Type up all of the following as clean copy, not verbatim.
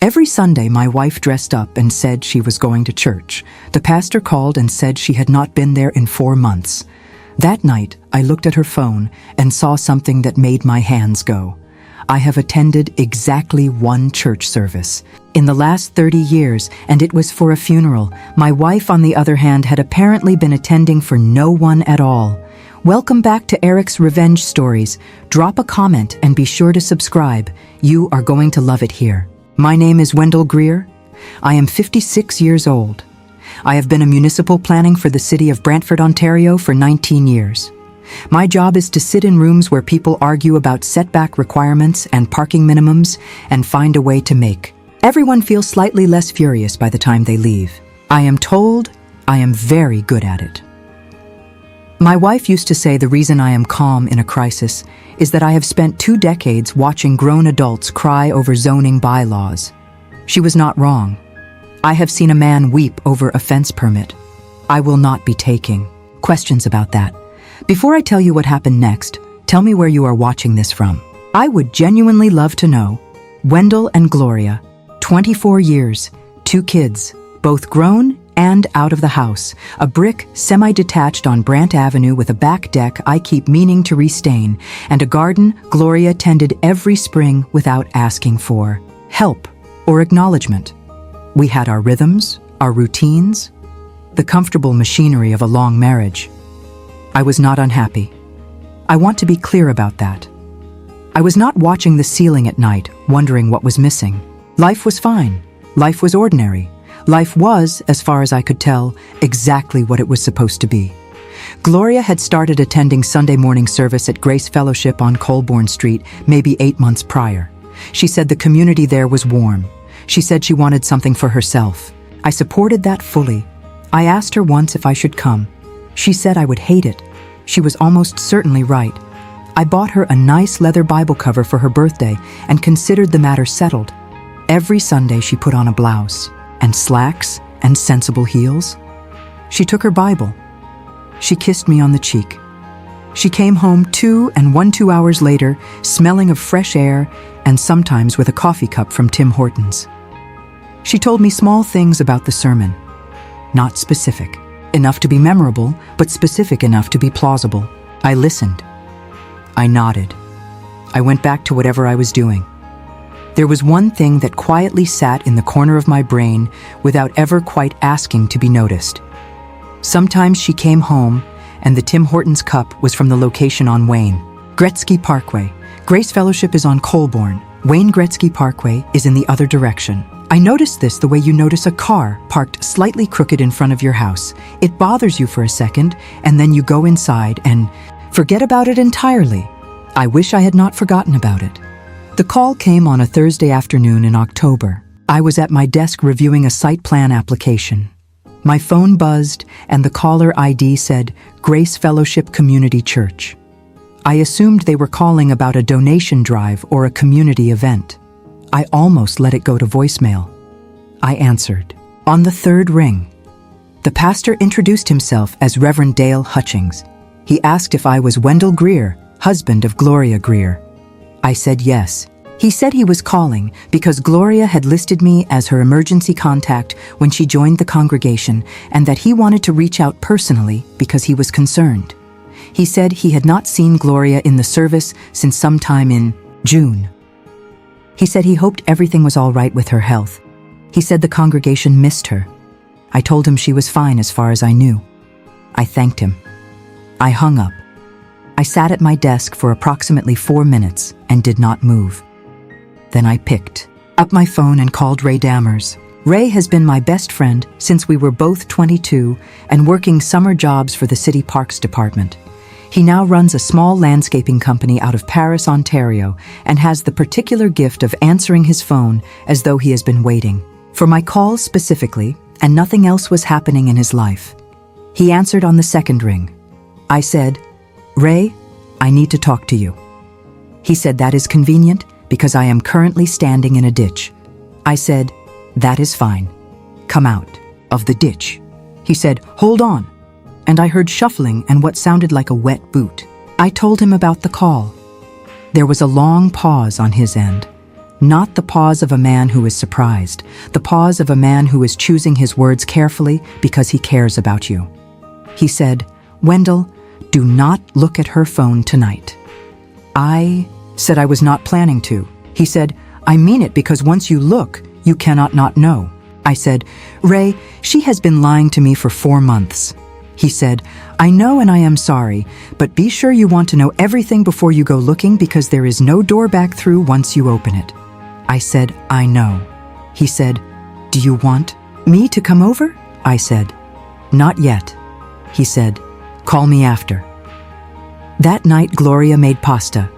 Every Sunday, my wife dressed up and said she was going to church. The pastor called and said she had not been there in 4 months. That night, I looked at her phone and saw something that made my hands go. I have attended exactly 1 church service in the last 30 years, and it was for a funeral. My wife, on the other hand, had apparently been attending for no one at all. Welcome back to Eric's Revenge Stories. Drop a comment and be sure to subscribe. You are going to love it here. My name is Wendell Greer. I am 56 years old. I have been a municipal planning for the city of Brantford, Ontario for 19 years. My job is to sit in rooms where people argue about setback requirements and parking minimums and find a way to make everyone feel slightly less furious by the time they leave. I am told I am very good at it. My wife used to say the reason I am calm in a crisis is that I have spent 2 decades watching grown adults cry over zoning bylaws. She was not wrong. I have seen a man weep over a fence permit. I will not be taking questions about that. Before I tell you what happened next, tell me where you are watching this from. I would genuinely love to know. Wendell and Gloria, 24 years, 2 kids, both grown and out of the house, a brick semi-detached on Brant Avenue with a back deck I keep meaning to restain, and a garden Gloria tended every spring without asking for help or acknowledgement. We had our rhythms, our routines, the comfortable machinery of a long marriage. I was not unhappy. I want to be clear about that. I was not watching the ceiling at night, wondering what was missing. Life was fine. Life was ordinary. Life was, as far as I could tell, exactly what it was supposed to be. Gloria had started attending Sunday morning service at Grace Fellowship on Colborne Street maybe 8 months prior. She said the community there was warm. She said she wanted something for herself. I supported that fully. I asked her once if I should come. She said I would hate it. She was almost certainly right. I bought her a nice leather Bible cover for her birthday and considered the matter settled. Every Sunday she put on a blouse and slacks and sensible heels. She took her Bible. She kissed me on the cheek. She came home 2 hours later, smelling of fresh air and sometimes with a coffee cup from Tim Hortons. She told me small things about the sermon. Not specific enough to be memorable, but specific enough to be plausible. I listened. I nodded. I went back to whatever I was doing. There was one thing that quietly sat in the corner of my brain without ever quite asking to be noticed. Sometimes she came home, and the Tim Hortons cup was from the location on Wayne Gretzky Parkway. Grace Fellowship is on Colborne. Wayne Gretzky Parkway is in the other direction. I noticed this the way you notice a car parked slightly crooked in front of your house. It bothers you for a second, and then you go inside and forget about it entirely. I wish I had not forgotten about it. The call came on a Thursday afternoon in October. I was at my desk reviewing a site plan application. My phone buzzed, and the caller ID said Grace Fellowship Community Church. I assumed they were calling about a donation drive or a community event. I almost let it go to voicemail. I answered. On the 3rd ring, the pastor introduced himself as Reverend Dale Hutchings. He asked if I was Wendell Greer, husband of Gloria Greer. I said yes. He said he was calling because Gloria had listed me as her emergency contact when she joined the congregation, and that he wanted to reach out personally because he was concerned. He said he had not seen Gloria in the service since sometime in June. He said he hoped everything was all right with her health. He said the congregation missed her. I told him she was fine as far as I knew. I thanked him. I hung up. I sat at my desk for approximately 4 minutes and did not move. Then I picked up my phone and called Ray Dammers. Ray has been my best friend since we were both 22 and working summer jobs for the City Parks Department. He now runs a small landscaping company out of Paris, Ontario, and has the particular gift of answering his phone as though he has been waiting for my call specifically, and nothing else was happening in his life. He answered on the 2nd ring. I said, Ray, I need to talk to you. He said that is convenient because I am currently standing in a ditch. I said, that is fine. Come out of the ditch. He said, hold on. And I heard shuffling and what sounded like a wet boot. I told him about the call. There was a long pause on his end. Not the pause of a man who is surprised, the pause of a man who is choosing his words carefully because he cares about you. He said, "Wendell, do not look at her phone tonight." I said I was not planning to. He said, "I mean it because once you look, you cannot not know." I said, "Ray, she has been lying to me for 4 months." He said, "I know and I am sorry, but be sure you want to know everything before you go looking because there is no door back through once you open it." I said, "I know." He said, "Do you want me to come over?" I said, "Not yet." He said, "Call me after." That night, Gloria made pasta.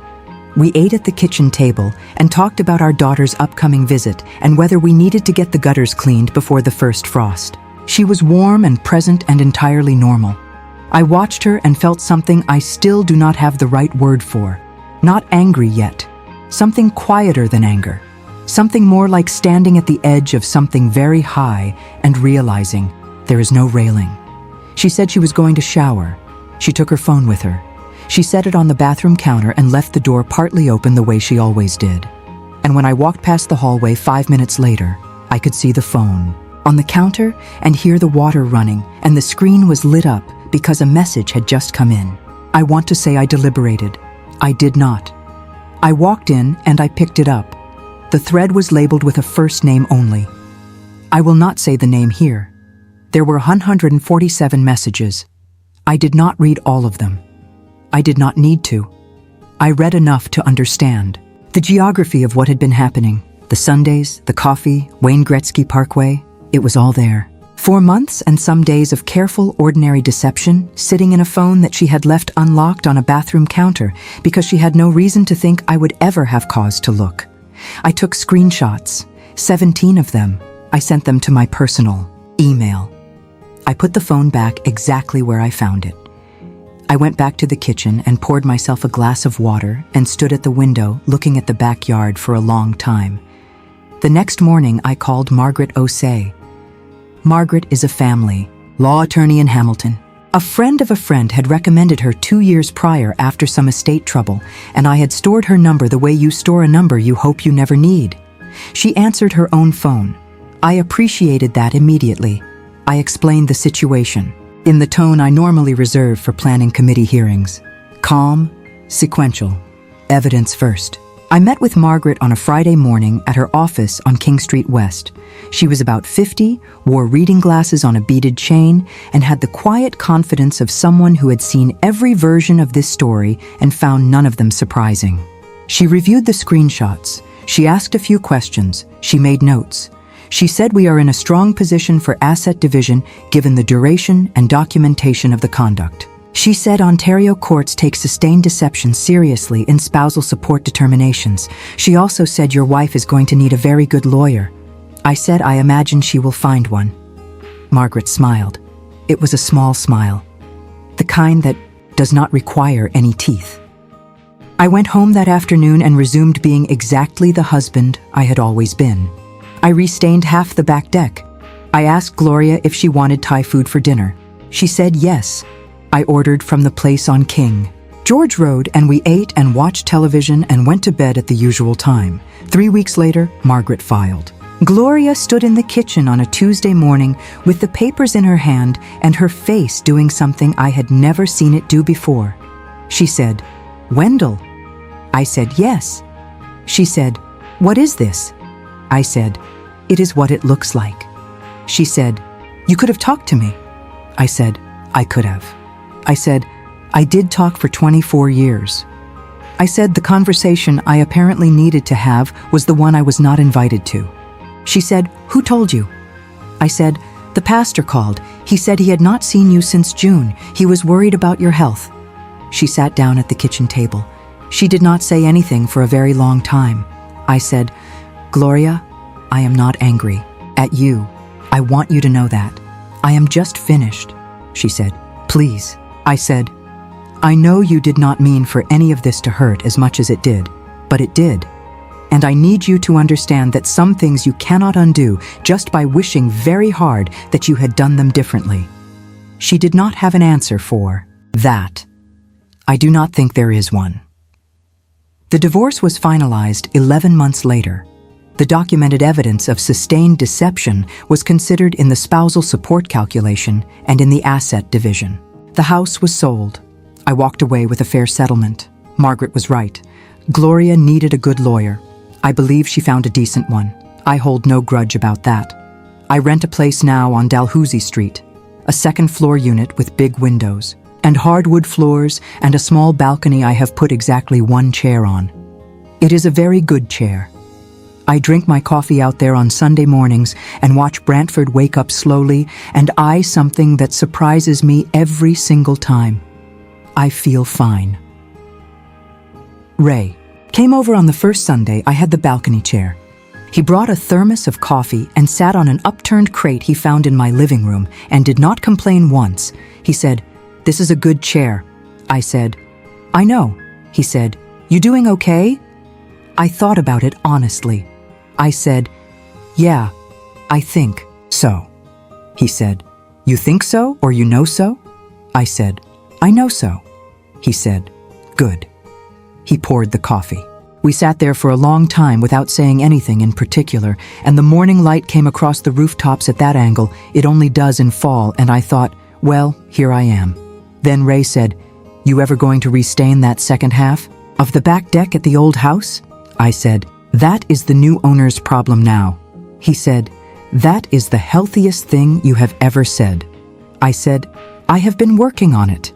We ate at the kitchen table and talked about our daughter's upcoming visit and whether we needed to get the gutters cleaned before the first frost. She was warm and present and entirely normal. I watched her and felt something I still do not have the right word for. Not angry yet. Something quieter than anger. Something more like standing at the edge of something very high and realizing there is no railing. She said she was going to shower. She took her phone with her. She set it on the bathroom counter and left the door partly open the way she always did. And when I walked past the hallway 5 minutes later, I could see the phone on the counter and hear the water running, and the screen was lit up because a message had just come in. I want to say I deliberated. I did not. I walked in and I picked it up. The thread was labeled with a first name only. I will not say the name here. There were 147 messages. I did not read all of them. I did not need to. I read enough to understand the geography of what had been happening. The Sundays, the coffee, Wayne Gretzky Parkway, it was all there. 4 months and some days of careful, ordinary deception, sitting in a phone that she had left unlocked on a bathroom counter because she had no reason to think I would ever have cause to look. I took screenshots, 17 of them. I sent them to my personal email. I put the phone back exactly where I found it. I went back to the kitchen and poured myself a glass of water and stood at the window looking at the backyard for a long time. The next morning, I called Margaret Osei. Margaret is a family law attorney in Hamilton. A friend of a friend had recommended her 2 years prior after some estate trouble, and I had stored her number the way you store a number you hope you never need. She answered her own phone. I appreciated that immediately. I explained the situation, in the tone I normally reserve for planning committee hearings. Calm, sequential, evidence first. I met with Margaret on a Friday morning at her office on King Street West. She was about 50, wore reading glasses on a beaded chain, and had the quiet confidence of someone who had seen every version of this story and found none of them surprising. She reviewed the screenshots. She asked a few questions. She made notes. She said we are in a strong position for asset division given the duration and documentation of the conduct. She said Ontario courts take sustained deception seriously in spousal support determinations. She also said your wife is going to need a very good lawyer. I said I imagine she will find one. Margaret smiled. It was a small smile, the kind that does not require any teeth. I went home that afternoon and resumed being exactly the husband I had always been. I restained half the back deck. I asked Gloria if she wanted Thai food for dinner. She said yes. I ordered from the place on King George Road, and we ate and watched television and went to bed at the usual time. 3 weeks later, Margaret filed. Gloria stood in the kitchen on a Tuesday morning with the papers in her hand and her face doing something I had never seen it do before. She said, "Wendell." I said, "Yes." She said, "What is this?" I said, "It is what it looks like." She said, "You could have talked to me." I said, "I could have." I said, "I did talk for 24 years." I said the conversation I apparently needed to have was the one I was not invited to. She said, "Who told you?" I said, "The pastor called. He said he had not seen you since June. He was worried about your health." She sat down at the kitchen table. She did not say anything for a very long time. I said, "Gloria, I am not angry at you. I want you to know that. I am just finished." She said, "Please." I said, "I know you did not mean for any of this to hurt as much as it did, but it did. And I need you to understand that some things you cannot undo just by wishing very hard that you had done them differently." She did not have an answer for that. I do not think there is one. The divorce was finalized 11 months later. The documented evidence of sustained deception was considered in the spousal support calculation and in the asset division. The house was sold. I walked away with a fair settlement. Margaret was right. Gloria needed a good lawyer. I believe she found a decent one. I hold no grudge about that. I rent a place now on Dalhousie Street, a second-floor unit with big windows, and hardwood floors and a small balcony I have put exactly one chair on. It is a very good chair. I drink my coffee out there on Sunday mornings and watch Brantford wake up slowly and eye something that surprises me every single time. I feel fine. Ray came over on the first Sunday I had the balcony chair. He brought a thermos of coffee and sat on an upturned crate he found in my living room and did not complain once. He said, "This is a good chair." I said, "I know." He said, "You doing okay?" I thought about it honestly. I said, "Yeah, I think so." He said, "You think so or you know so?" I said, "I know so." He said, "Good." He poured the coffee. We sat there for a long time without saying anything in particular, and the morning light came across the rooftops at that angle. It only does in fall, and I thought, well, here I am. Then Ray said, "You ever going to restain that second half of the back deck at the old house?" I said, "That is the new owner's problem now." He said, "That is the healthiest thing you have ever said." I said, "I have been working on it."